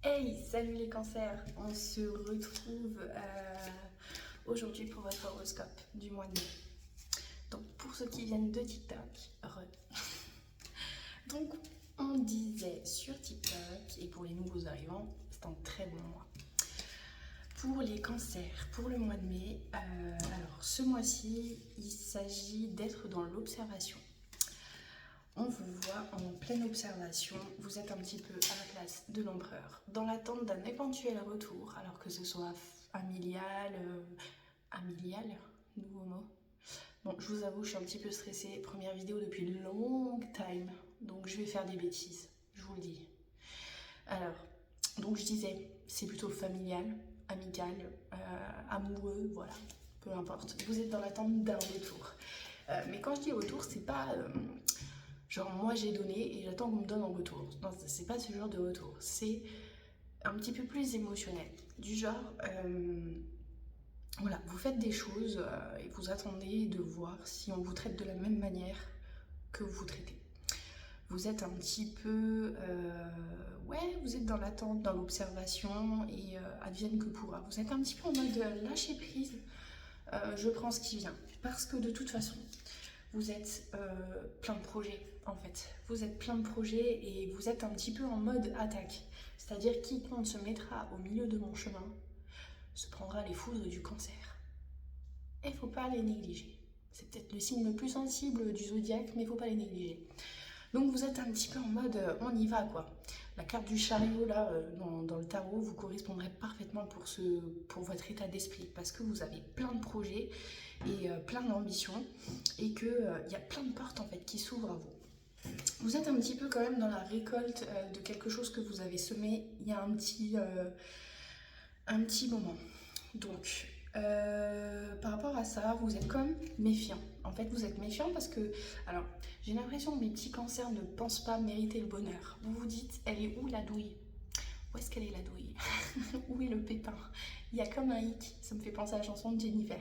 Hey, salut les cancers! On se retrouve aujourd'hui pour votre horoscope du mois de mai. Donc pour ceux qui viennent de TikTok, donc on disait sur TikTok, et pour les nouveaux arrivants, c'est un très bon mois. Pour les cancers, pour le mois de mai, alors ce mois-ci, il s'agit d'être dans l'observation. On vous voit en pleine observation, vous êtes un petit peu à la place de l'empereur, dans l'attente d'un éventuel retour, alors que ce soit familial, nouveau mot. Bon, je vous avoue, je suis un petit peu stressée, première vidéo depuis long time, donc je vais faire des bêtises, je vous le dis. Alors, donc je disais, c'est plutôt familial, amical, amoureux, voilà, peu importe. Vous êtes dans l'attente d'un retour. Mais quand je dis retour, c'est pas... genre moi j'ai donné et j'attends qu'on me donne en retour. Non, c'est pas ce genre de retour. C'est un petit peu plus émotionnel. Du genre, voilà, vous faites des choses et vous attendez de voir si on vous traite de la même manière que vous vous traitez. Vous êtes un petit peu, ouais, vous êtes dans l'attente, dans l'observation et advienne que pourra. Vous êtes un petit peu en mode lâcher prise, je prends ce qui vient. Parce que de toute façon, vous êtes plein de projets en fait. Vous êtes plein de projets et vous êtes un petit peu en mode attaque. C'est-à-dire quiconque se mettra au milieu de mon chemin se prendra les foudres du cancer. Et il ne faut pas les négliger. C'est peut-être le signe le plus sensible du zodiaque, mais il ne faut pas les négliger. Donc vous êtes un petit peu en mode on y va quoi. La carte du chariot là dans le tarot vous correspondrait parfaitement pour votre état d'esprit parce que vous avez plein de projets et plein d'ambitions et qu'il y a plein de portes en fait qui s'ouvrent à vous. Vous êtes un petit peu quand même dans la récolte de quelque chose que vous avez semé il y a un petit moment. Donc par rapport à ça, vous êtes comme méfiant. En fait, vous êtes méfiant parce que, alors, j'ai l'impression que mes petits cancers ne pensent pas mériter le bonheur. Vous vous dites, elle est où la douille? Où est-ce qu'elle est la douille? Où est le pépin? Il y a comme un hic, ça me fait penser à la chanson de Jennifer.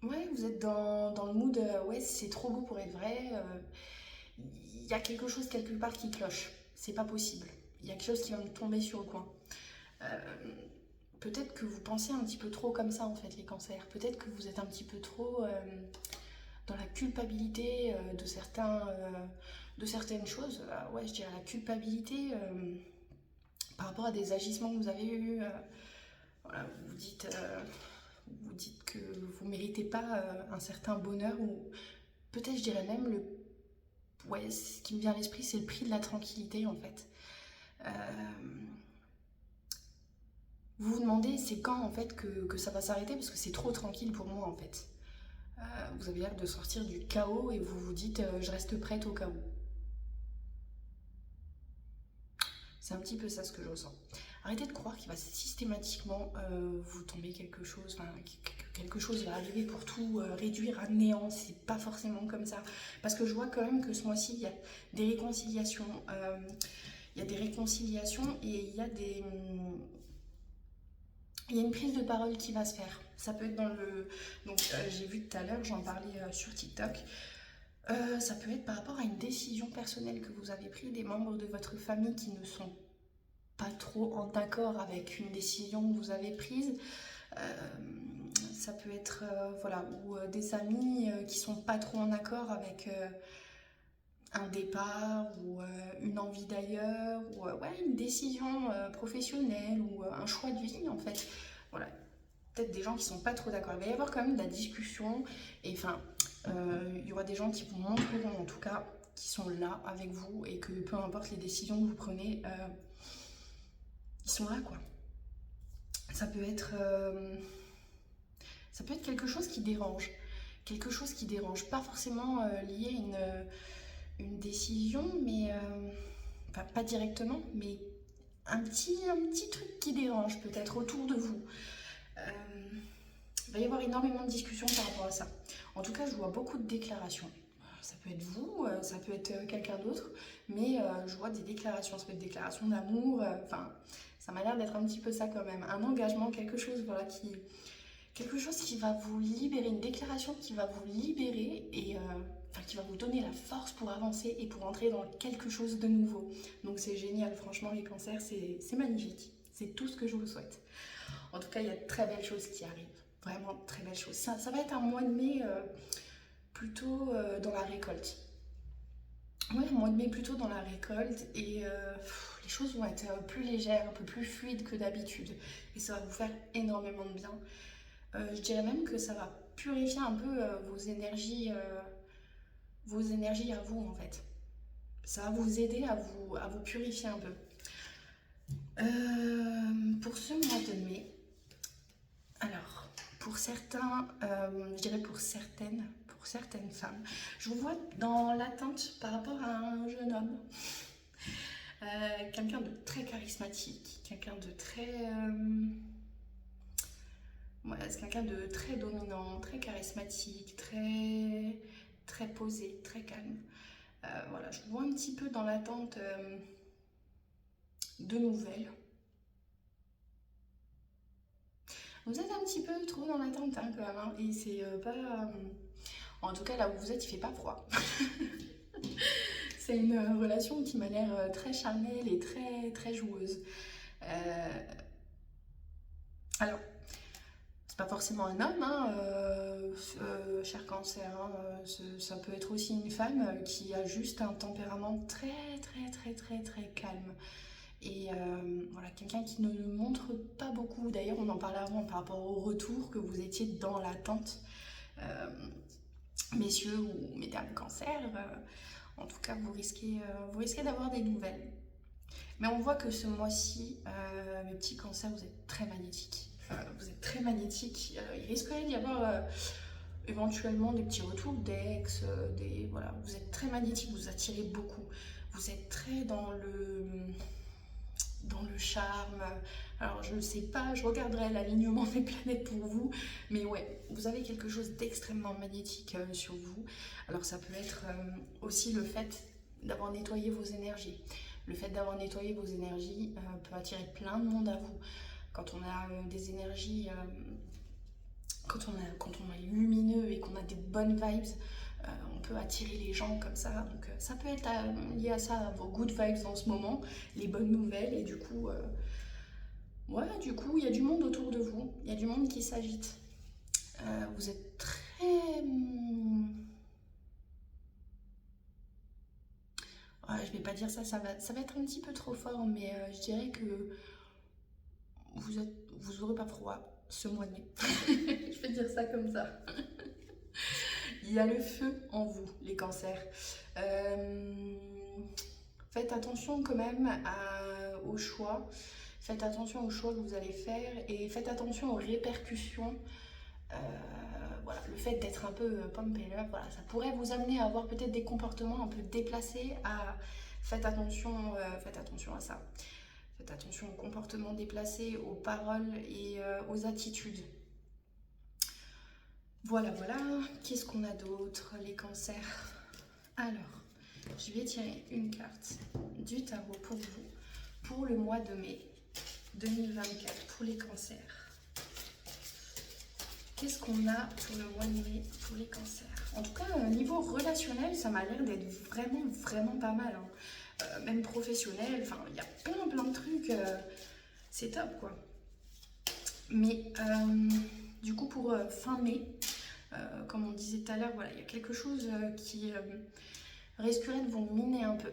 Ouais, vous êtes dans le mood, ouais, c'est trop beau pour être vrai. Il y a quelque chose quelque part qui cloche. C'est pas possible. Il y a quelque chose qui va me tomber sur le coin. Peut-être que vous pensez un petit peu trop comme ça en fait les cancers. Peut-être que vous êtes un petit peu trop dans la culpabilité de certaines choses. Ouais, je dirais la culpabilité par rapport à des agissements que vous avez eus. Voilà, vous dites que vous ne méritez pas un certain bonheur ou peut-être je dirais même ouais, ce qui me vient à l'esprit c'est le prix de la tranquillité en fait. Vous vous demandez c'est quand en fait que ça va s'arrêter parce que c'est trop tranquille pour moi en fait. Vous avez l'air de sortir du chaos et vous vous dites je reste prête au cas où. C'est un petit peu ça ce que je ressens. Arrêtez de croire qu'il va systématiquement vous tomber quelque chose, enfin quelque chose va arriver pour tout réduire à néant, c'est pas forcément comme ça. Parce que je vois quand même que ce mois-ci il y a des réconciliations, et il y a une prise de parole qui va se faire. Ça peut être dans le... Donc j'ai vu tout à l'heure, j'en parlais sur TikTok. Ça peut être par rapport à une décision personnelle que vous avez prise, des membres de votre famille qui ne sont pas trop en accord avec une décision que vous avez prise. Ça peut être voilà, ou des amis qui sont pas trop en accord avec un départ ou une envie d'ailleurs ou ouais, une décision professionnelle ou un choix de vie en fait. Voilà, peut-être des gens qui sont pas trop d'accord. Il va y avoir quand même de la discussion et enfin il y aura des gens qui vous montreront en tout cas qui sont là avec vous et que peu importe les décisions que vous prenez, ils sont là quoi. Ça peut être quelque chose qui dérange. Quelque chose qui dérange, pas forcément lié à une décision, mais enfin, pas directement, mais un petit truc qui dérange peut-être autour de vous. Il va y avoir énormément de discussions par rapport à ça. En tout cas, je vois beaucoup de déclarations. Ça peut être vous, ça peut être quelqu'un d'autre, mais je vois des déclarations, ça peut être des déclarations d'amour, enfin, ça m'a l'air d'être un petit peu ça quand même. Un engagement, quelque chose, voilà, quelque chose qui va vous libérer, une déclaration qui va vous libérer et qui va vous donner la force pour avancer et pour entrer dans quelque chose de nouveau. Donc c'est génial, franchement les cancers, c'est magnifique. C'est tout ce que je vous souhaite. En tout cas, il y a de très belles choses qui arrivent. Vraiment de très belles choses. Ça va être un mois de mai plutôt dans la récolte. Ouais, un mois de mai plutôt dans la récolte et les choses vont être plus légères, un peu plus fluides que d'habitude. Et ça va vous faire énormément de bien. Je dirais même que ça va purifier un peu vos énergies à vous en fait. Ça va vous aider à vous purifier un peu. Pour ce mois de mai, alors pour certains, je dirais pour certaines femmes, je vous vois dans l'attente par rapport à un jeune homme. Quelqu'un de très charismatique, quelqu'un de très... c'est quelqu'un de très dominant, très charismatique, très posé, très calme. Voilà, je vous vois un petit peu dans l'attente de nouvelles. Vous êtes un petit peu trop dans l'attente hein, quand même, hein, et c'est pas... En tout cas, là où vous êtes, il fait pas froid. C'est une relation qui m'a l'air très charnelle et très joueuse. Alors, c'est pas forcément un homme, hein, cher cancer, hein, ça peut être aussi une femme qui a juste un tempérament très calme. Et voilà, quelqu'un qui ne montre pas beaucoup. D'ailleurs, on en parlait avant par rapport au retour que vous étiez dans l'attente. Messieurs ou mesdames cancer, en tout cas, vous risquez d'avoir des nouvelles. Mais on voit que ce mois-ci, mes petits cancers, vous êtes très magnétiques. Vous êtes très magnétiques. Il risquerait d'y avoir éventuellement des petits retours d'ex, voilà. Vous êtes très magnétiques, vous attirez beaucoup. Vous êtes très dans le charme. Alors je ne sais pas, je regarderai l'alignement des planètes pour vous, mais ouais, vous avez quelque chose d'extrêmement magnétique sur vous. Alors ça peut être aussi le fait d'avoir nettoyé vos énergies. Le fait d'avoir nettoyé vos énergies peut attirer plein de monde à vous. Quand on a des énergies, quand on est lumineux et qu'on a des bonnes vibes, on peut attirer les gens comme ça. Donc ça peut être lié à ça, à vos good vibes en ce moment, les bonnes nouvelles. Et du coup, il y a du monde autour de vous. Il y a du monde qui s'agite. Vous êtes très... je vais pas dire ça, ça va être un petit peu trop fort, mais je dirais que vous aurez pas froid ce mois de mai. Je vais dire ça comme ça. Il y a le feu en vous, les cancers. Faites attention quand même aux choix. Faites attention aux choix que vous allez faire et faites attention aux répercussions. Voilà, le fait d'être un peu pumped up, voilà, ça pourrait vous amener à avoir peut-être des comportements un peu déplacés. Faites attention à ça. Faites attention aux comportements déplacés, aux paroles et aux attitudes. Voilà. Qu'est-ce qu'on a d'autre, les cancers? Alors, je vais tirer une carte du tarot pour vous, pour le mois de mai 2024, pour les cancers. Qu'est-ce qu'on a pour le mois de mai pour les cancers? En tout cas, au niveau relationnel, ça m'a l'air d'être vraiment pas mal. Hein. Même professionnel, enfin, il y a plein de trucs. C'est top, quoi. Mais, du coup, pour fin mai, comme on disait tout à l'heure, voilà, il y a quelque chose qui risquerait de vous miner un peu.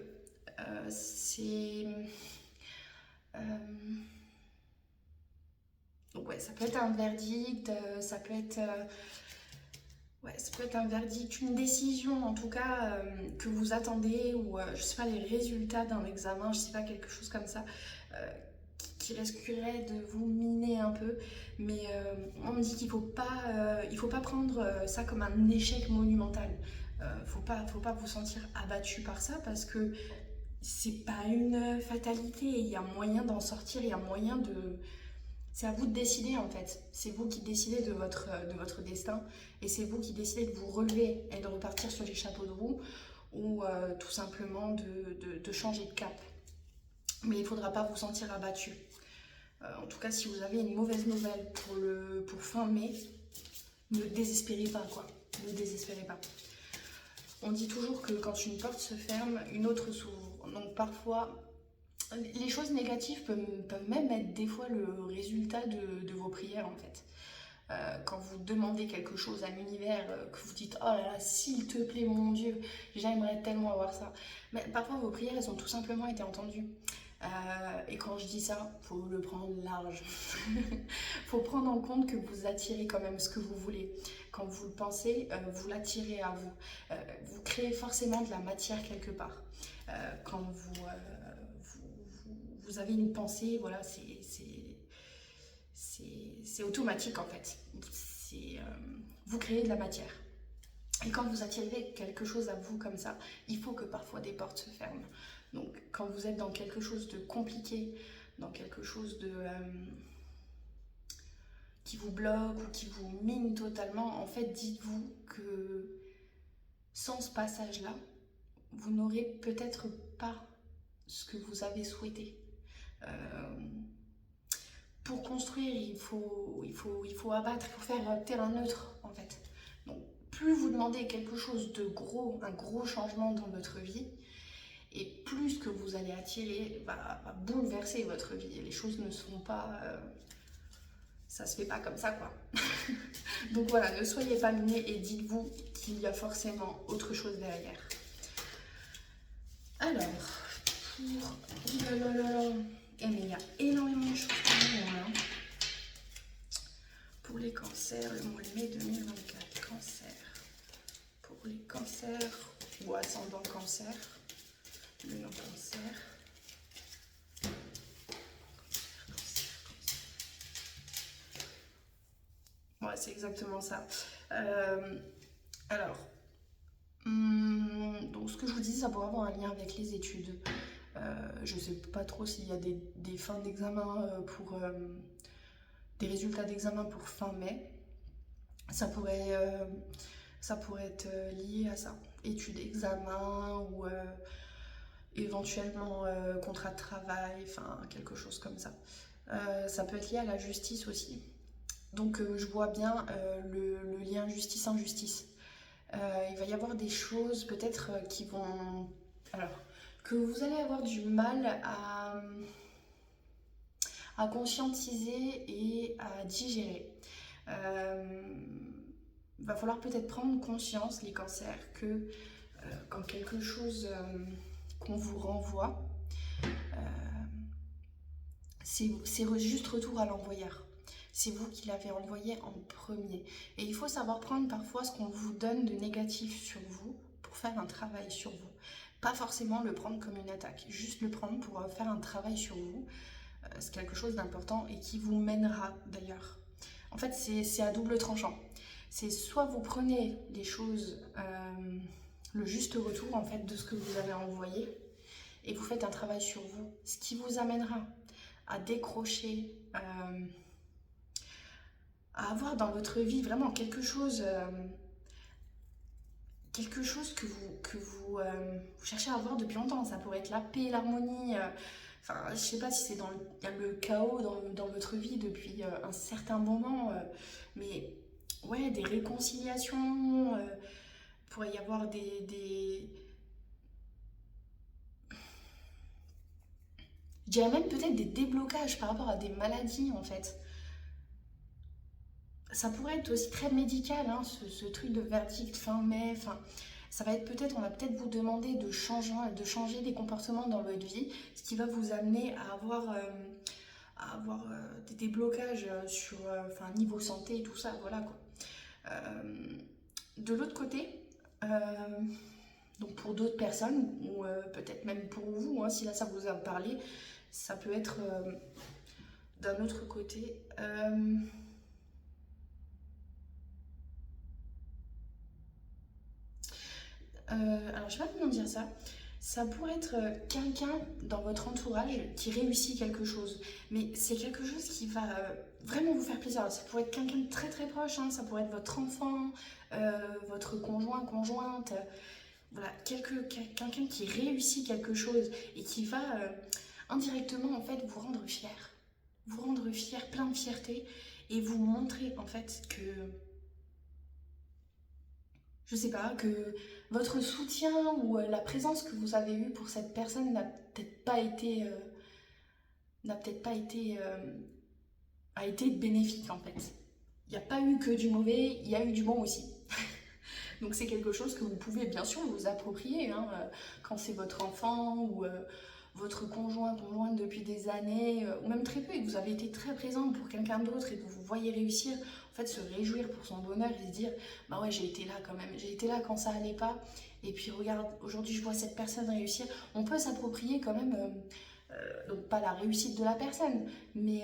Ouais, ça peut être un verdict, ça peut être un verdict, une décision en tout cas que vous attendez, ou je sais pas, les résultats d'un examen, je sais pas, quelque chose comme ça, qui risquerait de vous miner un peu. Mais on me dit qu'il faut pas prendre ça comme un échec monumental. Faut pas vous sentir abattu par ça, parce que c'est pas une fatalité. Il y a moyen d'en sortir, il y a moyen de... C'est à vous de décider en fait. C'est vous qui décidez de votre destin, et c'est vous qui décidez de vous relever et de repartir sur les chapeaux de roue, ou tout simplement de changer de cap. Mais il ne faudra pas vous sentir abattu. En tout cas, si vous avez une mauvaise nouvelle pour fin mai, ne désespérez pas, quoi. Ne désespérez pas. On dit toujours que quand une porte se ferme, une autre s'ouvre. Donc parfois, les choses négatives peuvent même être des fois le résultat de vos prières en fait. Quand vous demandez quelque chose à l'univers, que vous dites oh là là, s'il te plaît mon Dieu, j'aimerais tellement avoir ça. Mais parfois vos prières elles ont tout simplement été entendues. Et quand je dis ça, faut le prendre large. Faut prendre en compte que vous attirez quand même ce que vous voulez. Quand vous le pensez, vous l'attirez à vous. Vous créez forcément de la matière quelque part. Quand vous avez une pensée, voilà, c'est automatique en fait. Vous créez de la matière. Et quand vous attirez quelque chose à vous comme ça, il faut que parfois des portes se ferment. Donc quand vous êtes dans quelque chose de compliqué, dans quelque chose de qui vous bloque ou qui vous mine totalement, en fait dites-vous que sans ce passage-là, vous n'aurez peut-être pas ce que vous avez souhaité. Pour construire, il faut abattre, il faut faire terrain neutre en fait. Donc plus vous demandez quelque chose de gros, un gros changement dans votre vie, et plus ce que vous allez attirer va bouleverser votre vie. Et les choses ne seront pas... ça se fait pas comme ça quoi. Donc voilà, ne soyez pas minés et dites-vous qu'il y a forcément autre chose derrière. Alors, et mais il y a énormément de choses hein. Pour les cancers, le mois de mai 2024, cancer. Pour les cancers ou ascendant cancer, le non-cancer. Ouais, c'est exactement ça. Alors, donc ce que je vous dis, ça pourrait avoir un lien avec les études. Je ne sais pas trop s'il y a des fins d'examen pour des résultats d'examen pour fin mai. Ça pourrait être lié à ça. Études, examen ou éventuellement contrat de travail, enfin quelque chose comme ça. Ça peut être lié à la justice aussi. Donc je vois bien le lien justice-injustice. Il va y avoir des choses peut-être qui vont... Alors, que vous allez avoir du mal à conscientiser et à digérer. Va falloir peut-être prendre conscience, les cancers, que quand quelque chose qu'on vous renvoie, c'est juste retour à l'envoyeur. C'est vous qui l'avez envoyé en premier. Et il faut savoir prendre parfois ce qu'on vous donne de négatif sur vous pour faire un travail sur vous. Pas forcément le prendre comme une attaque, juste le prendre pour faire un travail sur vous. C'est quelque chose d'important et qui vous mènera d'ailleurs. En fait, c'est à double tranchant. C'est soit vous prenez les choses, le juste retour en fait de ce que vous avez envoyé et vous faites un travail sur vous, ce qui vous amènera à décrocher, à avoir dans votre vie vraiment quelque chose que vous cherchez à avoir depuis longtemps. Ça pourrait être la paix, l'harmonie. Enfin, je sais pas si c'est il y a le chaos dans votre vie depuis un certain moment, mais ouais, des réconciliations. Pourrait y avoir je dirais même peut-être des déblocages par rapport à des maladies en fait. Ça pourrait être aussi très médical, hein, ce truc de verdict fin mai. Enfin, ça va être peut-être, on va peut-être vous demander de changer des comportements dans votre vie, ce qui va vous amener à avoir des déblocages sur niveau santé et tout ça, voilà quoi. De l'autre côté, donc pour d'autres personnes, ou peut-être même pour vous, hein, si là ça vous a parlé, ça peut être d'un autre côté. Alors je sais pas comment dire ça. Ça pourrait être quelqu'un dans votre entourage qui réussit quelque chose, mais c'est quelque chose qui va vraiment vous faire plaisir. Alors, ça pourrait être quelqu'un de très très proche, hein, ça pourrait être votre enfant, votre conjoint, conjointe, voilà, quelqu'un qui réussit quelque chose et qui va indirectement en fait vous rendre fier, plein de fierté et vous montrer en fait que je sais pas, que votre soutien ou la présence que vous avez eue pour cette personne n'a peut-être pas été, a été bénéfique en fait. Il n'y a pas eu que du mauvais, il y a eu du bon aussi. Donc c'est quelque chose que vous pouvez bien sûr vous approprier hein, quand c'est votre enfant ou votre conjoint, conjointe depuis des années, ou même très peu, et que vous avez été très présent pour quelqu'un d'autre et que vous voyez réussir, en fait se réjouir pour son bonheur et se dire bah ouais j'ai été là quand même, j'ai été là quand ça allait pas, et puis regarde, aujourd'hui je vois cette personne réussir. On peut s'approprier quand même, donc pas la réussite de la personne, mais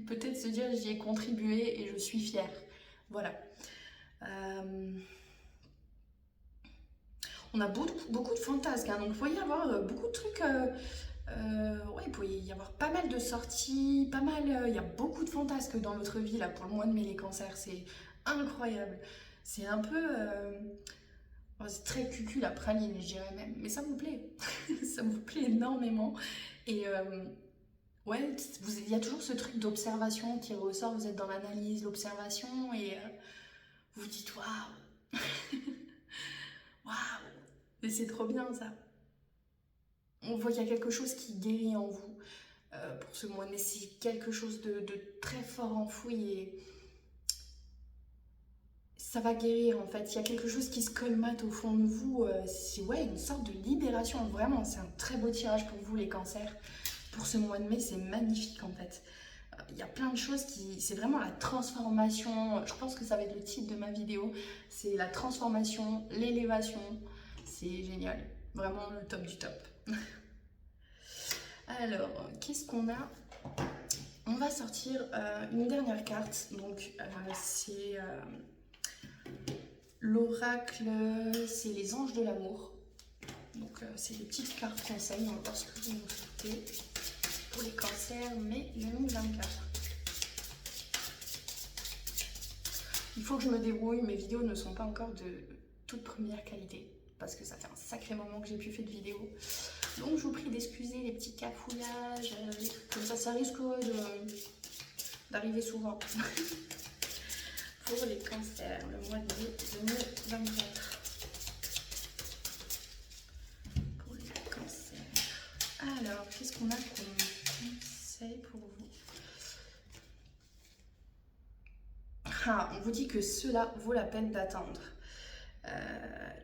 peut-être se dire j'y ai contribué et je suis fière. Voilà. On a beaucoup de fantasmes, hein, donc il peut y avoir beaucoup de trucs. Ouais, il peut y avoir pas mal de sorties, pas mal. Il y a beaucoup de fantasmes dans notre vie là pour le mois de mai les cancers, c'est incroyable. C'est un peu, c'est très cucu la praline, je dirais même, mais ça vous plaît, ça vous plaît énormément. Et ouais, il y a toujours ce truc d'observation qui ressort. Vous êtes dans l'analyse, l'observation, et vous dites waouh, waouh, et c'est trop bien ça. On voit qu'il y a quelque chose qui guérit en vous pour ce mois, mais c'est quelque chose de très fort enfoui et ça va guérir en fait. Il y a quelque chose qui se colmate au fond de vous. C'est ouais, une sorte de libération, vraiment. C'est un très beau tirage pour vous, les cancers. Pour ce mois de mai, c'est magnifique en fait. Il y a plein de choses qui... C'est vraiment la transformation. Je pense que ça va être le titre de ma vidéo. C'est la transformation, l'élévation. C'est génial. Vraiment le top du top. Alors, qu'est-ce qu'on a? On va sortir une dernière carte. Donc, c'est l'oracle, c'est les anges de l'amour. Donc, c'est des petites cartes conseils. On va voir ce que vous nous souhaitez pour les cancers mai 2024. Il faut que je me débrouille. Mes vidéos ne sont pas encore de toute première qualité parce que ça fait un sacré moment que j'ai plus fait de vidéos. Donc je vous prie d'excuser les petits cafouillages, les trucs comme ça risque d'arriver souvent. Pour les cancers, le mois de mai 2024. Pour les cancers. Alors, qu'est-ce qu'on a comme conseil pour vous? Ah, on vous dit que cela vaut la peine d'attendre.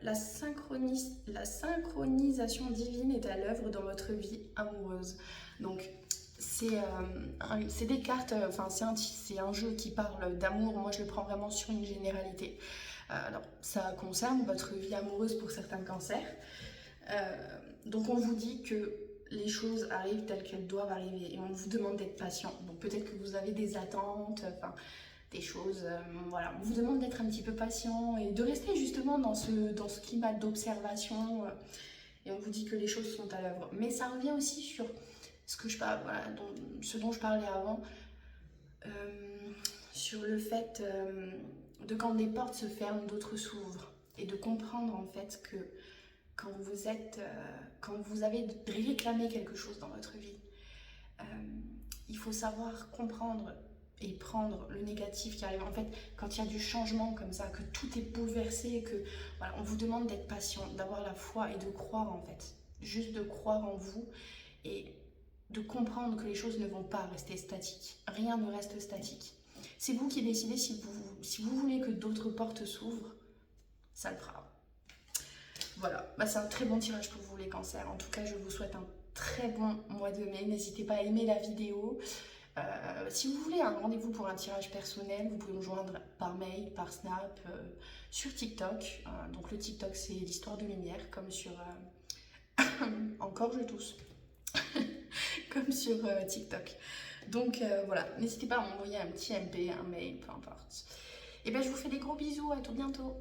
La synchronisation divine est à l'œuvre dans votre vie amoureuse. Donc, c'est des cartes, enfin, c'est un jeu qui parle d'amour. Moi, je le prends vraiment sur une généralité. Alors, ça concerne votre vie amoureuse pour certains cancers. Donc, on vous dit que les choses arrivent telles qu'elles doivent arriver et on vous demande d'être patient. Donc, peut-être que vous avez des attentes, enfin des choses, voilà, on vous demande d'être un petit peu patient et de rester justement dans ce climat d'observation et on vous dit que les choses sont à l'œuvre. Mais ça revient aussi sur ce que je parle, voilà, ce dont je parlais avant, sur le fait de quand des portes se ferment, d'autres s'ouvrent et de comprendre en fait que quand vous avez réclamé quelque chose dans votre vie, il faut savoir comprendre et prendre le négatif qui arrive. En fait, quand il y a du changement comme ça, que tout est bouleversé, que voilà, on vous demande d'être patient, d'avoir la foi et de croire en fait. Juste de croire en vous et de comprendre que les choses ne vont pas rester statiques. Rien ne reste statique. C'est vous qui décidez si vous voulez que d'autres portes s'ouvrent, ça le fera. Voilà, bah, c'est un très bon tirage pour vous les cancers. En tout cas, je vous souhaite un très bon mois de mai. N'hésitez pas à aimer la vidéo. Si vous voulez un rendez-vous pour un tirage personnel, vous pouvez me joindre par mail, par Snap, sur TikTok. Donc le TikTok, c'est l'histoire de lumière, comme sur... Encore je tousse. Comme sur TikTok. Donc voilà, n'hésitez pas à m'envoyer un petit MP, un mail, peu importe. Et bien je vous fais des gros bisous, à tout bientôt.